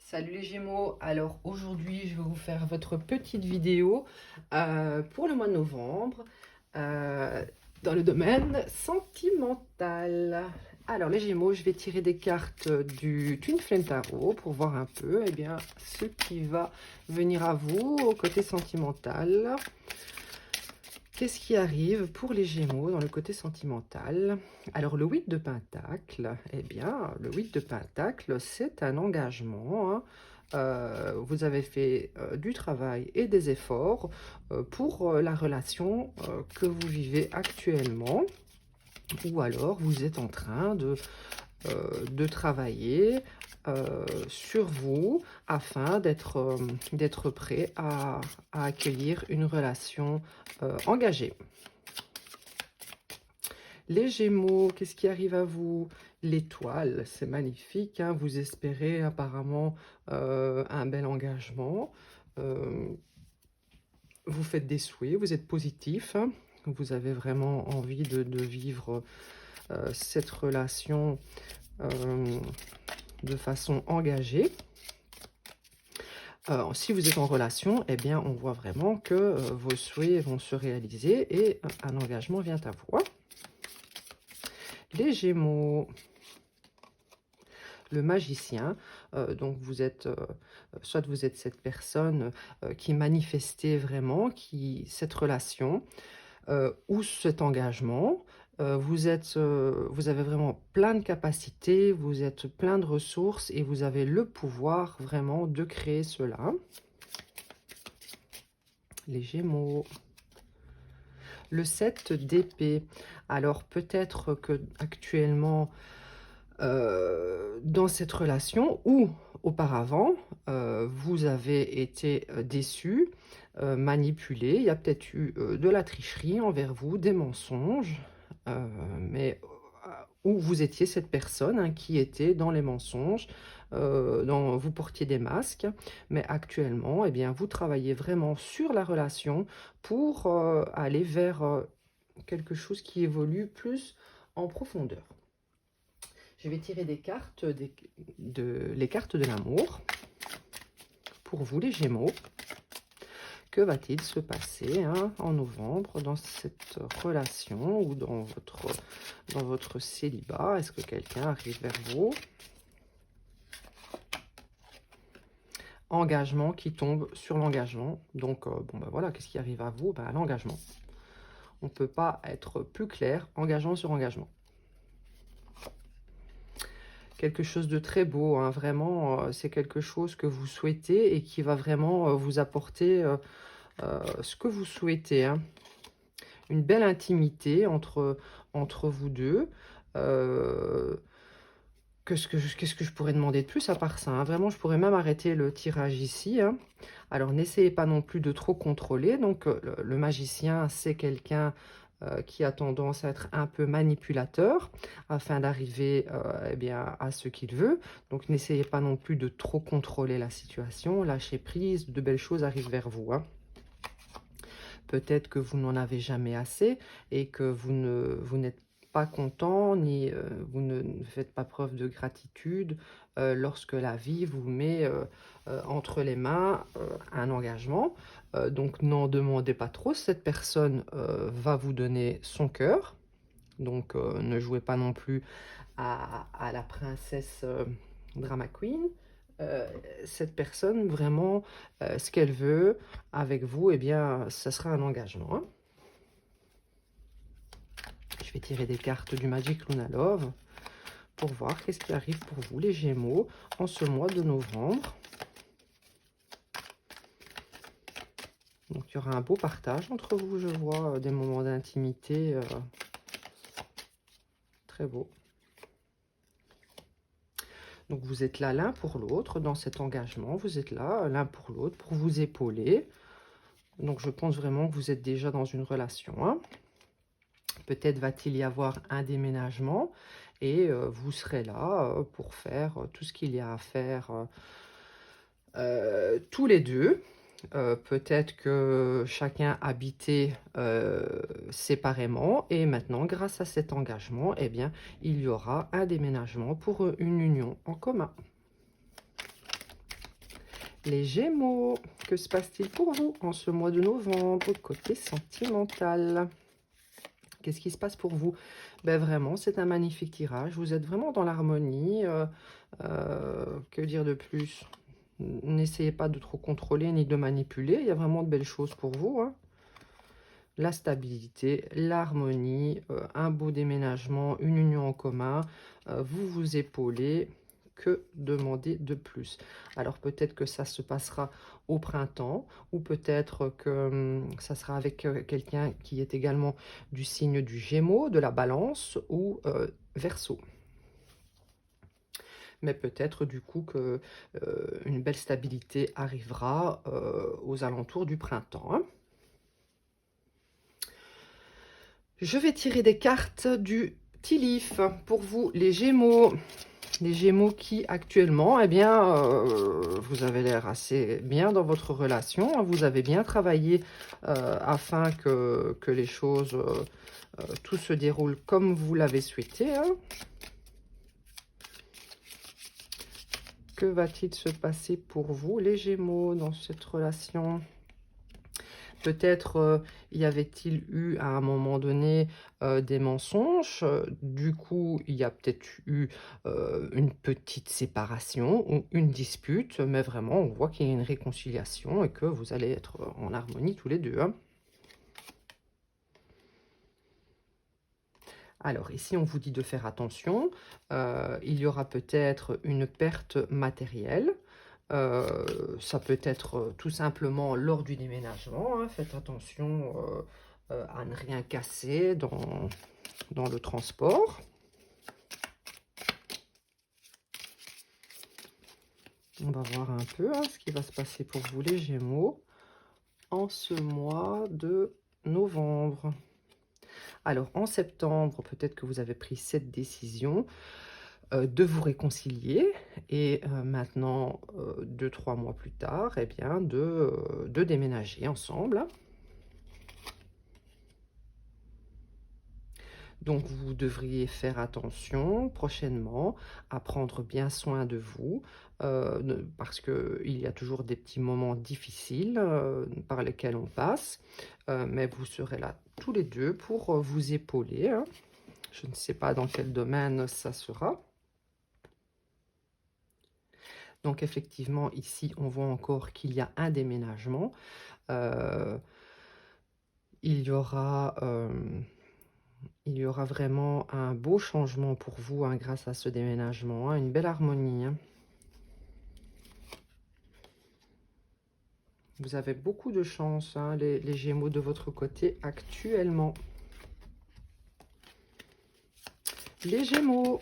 Salut les Gémeaux, alors aujourd'hui je vais vous faire votre petite vidéo pour le mois de novembre euh, dans le domaine sentimental. Alors les Gémeaux, je vais tirer des cartes du Twin Flame Tarot pour voir un peu ce qui va venir à vous au côté sentimental. Qu'est-ce qui arrive pour les Gémeaux dans le côté sentimental? Alors, le 8 de Pentacle, le 8 de Pentacle, c'est un engagement, hein. Vous avez fait du travail et des efforts pour la relation que vous vivez actuellement, ou alors vous êtes en train de travailler sur vous afin d'être prêt à accueillir une relation engagée. Les Gémeaux, qu'est-ce qui arrive à vous? L'étoile, c'est magnifique, hein, vous espérez apparemment un bel engagement. Vous faites des souhaits, vous êtes positif, hein, vous avez vraiment envie de vivre cette relation de façon engagée. Si vous êtes en relation, on voit vraiment que vos souhaits vont se réaliser et un engagement vient à vous. Les Gémeaux, le magicien, donc vous êtes, soit vous êtes cette personne qui manifestait vraiment cette relation ou cet engagement. Vous avez vraiment plein de capacités, vous êtes plein de ressources et vous avez le pouvoir vraiment de créer cela. Les Gémeaux. Le 7 d'épée. Alors peut-être que actuellement dans cette relation ou auparavant, vous avez été déçu, manipulé. Il y a peut-être eu de la tricherie envers vous, des mensonges, mais où vous étiez cette personne hein, qui était dans les mensonges, vous portiez des masques, mais actuellement, vous travaillez vraiment sur la relation pour aller vers quelque chose qui évolue plus en profondeur. Je vais tirer des cartes, les cartes de l'amour. Pour vous, les Gémeaux, que va-t-il se passer hein, en novembre dans cette relation ou dans votre célibat? Est-ce que quelqu'un arrive vers vous? Engagement qui tombe sur l'engagement. Donc, voilà, qu'est-ce qui arrive à vous? L'engagement. On ne peut pas être plus clair, engagement sur engagement. Quelque chose de très beau, hein, vraiment, c'est quelque chose que vous souhaitez et qui va vraiment vous apporter ce que vous souhaitez. Hein. Une belle intimité entre vous deux. Qu'est-ce que je pourrais demander de plus à part ça hein? Vraiment, je pourrais même arrêter le tirage ici. Hein. Alors, n'essayez pas non plus de trop contrôler. Donc, le magicien, c'est quelqu'un qui a tendance à être un peu manipulateur afin d'arriver à ce qu'il veut. Donc, n'essayez pas non plus de trop contrôler la situation. Lâchez prise, de belles choses arrivent vers vous. Hein. Peut-être que vous n'en avez jamais assez et que vous n'êtes pas content, ni vous ne faites pas preuve de gratitude lorsque la vie vous met entre les mains un engagement. Donc, n'en demandez pas trop. Cette personne va vous donner son cœur. Donc, ne jouez pas non plus à la princesse drama queen. Cette personne, vraiment, ce qu'elle veut avec vous, ça sera un engagement. Hein. Je vais tirer des cartes du Magic Luna Love pour voir qu'est-ce qui arrive pour vous, les Gémeaux, en ce mois de novembre. Donc, il y aura un beau partage entre vous, je vois, des moments d'intimité très beaux. Donc, vous êtes là l'un pour l'autre dans cet engagement. Vous êtes là l'un pour l'autre pour vous épauler. Donc, je pense vraiment que vous êtes déjà dans une relation. Hein. Peut-être va-t-il y avoir un déménagement et vous serez là pour faire tout ce qu'il y a à faire tous les deux. Peut-être que chacun habitait séparément et maintenant, grâce à cet engagement, il y aura un déménagement pour une union en commun. Les Gémeaux, que se passe-t-il pour vous en ce mois de novembre, côté sentimental? Qu'est-ce qui se passe pour vous? Ben vraiment, c'est un magnifique tirage. Vous êtes vraiment dans l'harmonie. Que dire de plus? N'essayez pas de trop contrôler ni de manipuler. Il y a vraiment de belles choses pour vous, hein. La stabilité, l'harmonie, un beau déménagement, une union en commun. Vous vous épaulez. Que demander de plus? Alors peut-être que ça se passera au printemps, ou peut-être que ça sera avec quelqu'un qui est également du signe du Gémeaux, de la Balance ou Verseau. Mais peut-être du coup que une belle stabilité arrivera aux alentours du printemps, hein. Je vais tirer des cartes du Tilif pour vous, les Gémeaux. Les Gémeaux qui, actuellement, eh bien, vous avez l'air assez bien dans votre relation. Vous avez bien travaillé afin que les choses, tout se déroule comme vous l'avez souhaité, hein. Que va-t-il se passer pour vous, les Gémeaux, dans cette relation? Peut-être y avait-il eu à un moment donné des mensonges. Du coup, il y a peut-être eu une petite séparation ou une dispute. Mais vraiment, on voit qu'il y a une réconciliation et que vous allez être en harmonie tous les deux, hein. Alors ici, on vous dit de faire attention. Il y aura peut-être une perte matérielle. Ça peut être tout simplement lors du déménagement, hein. Faites attention à ne rien casser dans le transport. On va voir un peu hein, ce qui va se passer pour vous, les Gémeaux, en ce mois de novembre. Alors, en septembre, peut-être que vous avez pris cette décision de vous réconcilier. Et maintenant, 2-3 mois plus tard, eh bien, de déménager ensemble. Donc, vous devriez faire attention prochainement à prendre bien soin de vous, parce qu'il y a toujours des petits moments difficiles par lesquels on passe, mais vous serez là tous les deux pour vous épauler, hein. Je ne sais pas dans quel domaine ça sera. Donc, effectivement, ici, on voit encore qu'il y a un déménagement. Il y aura vraiment un beau changement pour vous hein, grâce à ce déménagement, hein, une belle harmonie, hein. Vous avez beaucoup de chance, hein, les Gémeaux de votre côté actuellement. Les Gémeaux.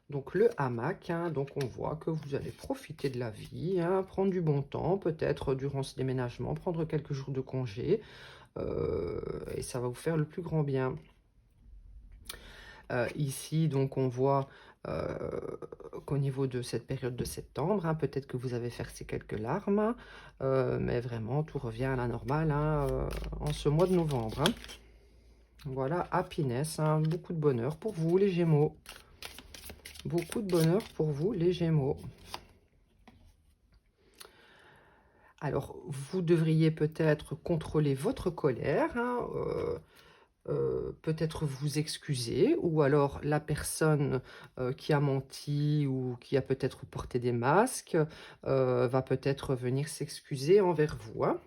Donc le hamac, hein, donc on voit que vous allez profiter de la vie, hein, prendre du bon temps, peut-être durant ce déménagement, prendre quelques jours de congé. Et ça va vous faire le plus grand bien. Ici, donc, on voit qu'au niveau de cette période de septembre, hein, peut-être que vous avez versé quelques larmes, mais vraiment, tout revient à la normale hein, en ce mois de novembre, hein. Voilà, happiness, hein, beaucoup de bonheur pour vous, les Gémeaux. Beaucoup de bonheur pour vous, les Gémeaux. Alors, vous devriez peut-être contrôler votre colère, hein, peut-être vous excuser, ou alors la personne qui a menti ou qui a peut-être porté des masques va peut-être venir s'excuser envers vous, hein.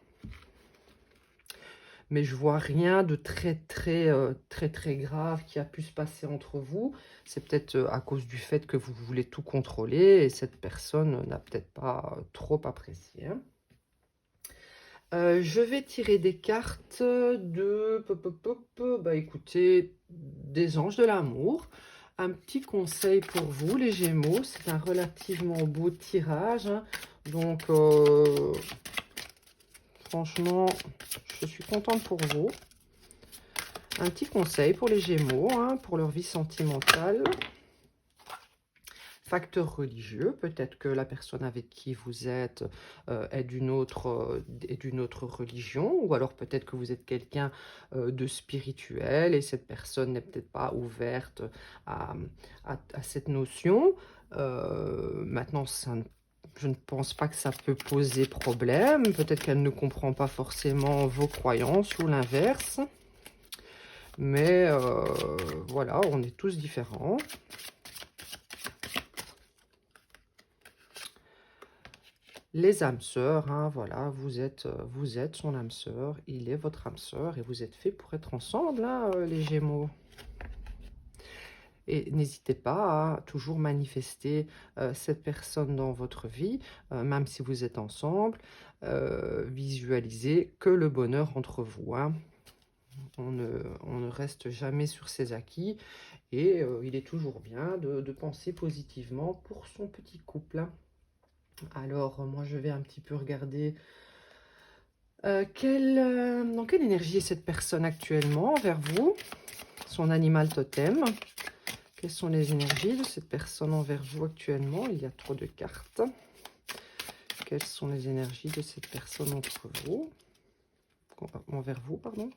Mais je vois rien de très grave qui a pu se passer entre vous. C'est peut-être à cause du fait que vous voulez tout contrôler et cette personne n'a peut-être pas trop apprécié, hein. Je vais tirer des cartes de... Bah écoutez, des anges de l'amour. Un petit conseil pour vous, les Gémeaux. C'est un relativement beau tirage, hein. Donc, franchement, je suis contente pour vous. Un petit conseil pour les Gémeaux, hein, pour leur vie sentimentale. Facteur religieux, peut-être que la personne avec qui vous êtes est d'une autre religion, ou alors peut-être que vous êtes quelqu'un de spirituel et cette personne n'est peut-être pas ouverte à cette notion. Maintenant, ça ne je ne pense pas que ça peut poser problème. Peut-être qu'elle ne comprend pas forcément vos croyances ou l'inverse. Mais voilà, on est tous différents. Les âmes sœurs, hein, voilà, vous êtes son âme sœur, il est votre âme sœur et vous êtes faits pour être ensemble, hein, les Gémeaux. Et n'hésitez pas à toujours manifester cette personne dans votre vie, même si vous êtes ensemble. Visualisez que le bonheur entre vous, hein. On ne reste jamais sur ses acquis et il est toujours bien de penser positivement pour son petit couple, hein. Alors, moi, je vais un petit peu regarder dans quelle énergie est cette personne actuellement envers vous, son animal totem. Quelles sont les énergies de cette personne envers vous actuellement? Il y a trop de cartes. Quelles sont les énergies de cette personne envers vous, pardon.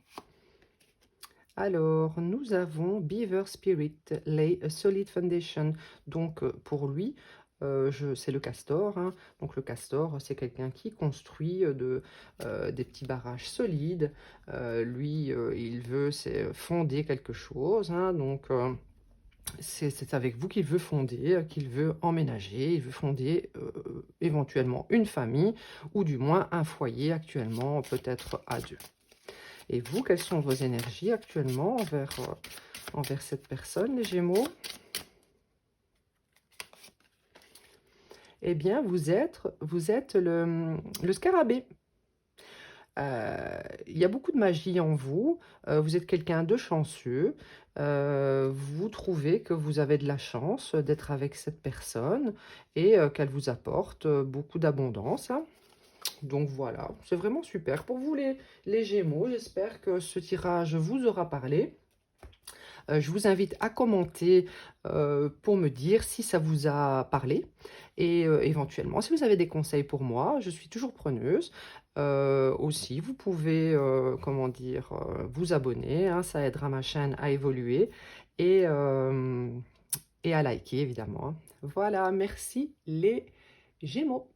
Alors, nous avons Beaver Spirit, Lay a Solid Foundation. Donc, pour lui, c'est le castor, hein. Donc le castor, c'est quelqu'un qui construit des petits barrages solides. Lui, il veut fonder quelque chose, hein. Donc c'est avec vous qu'il veut fonder, qu'il veut emménager, il veut fonder éventuellement une famille ou du moins un foyer actuellement, peut-être à deux. Et vous, quelles sont vos énergies actuellement envers cette personne, les Gémeaux? Eh bien, vous êtes le scarabée. Il y a beaucoup de magie en vous. Vous êtes quelqu'un de chanceux. Vous trouvez que vous avez de la chance d'être avec cette personne et qu'elle vous apporte beaucoup d'abondance, hein. Donc voilà, c'est vraiment super. Pour vous les Gémeaux, j'espère que ce tirage vous aura parlé. Je vous invite à commenter pour me dire si ça vous a parlé. Et éventuellement, si vous avez des conseils pour moi, je suis toujours preneuse. Aussi, vous pouvez, comment dire, vous abonner, hein, ça aidera ma chaîne à évoluer. Et à liker, évidemment. Voilà, merci les Gémeaux.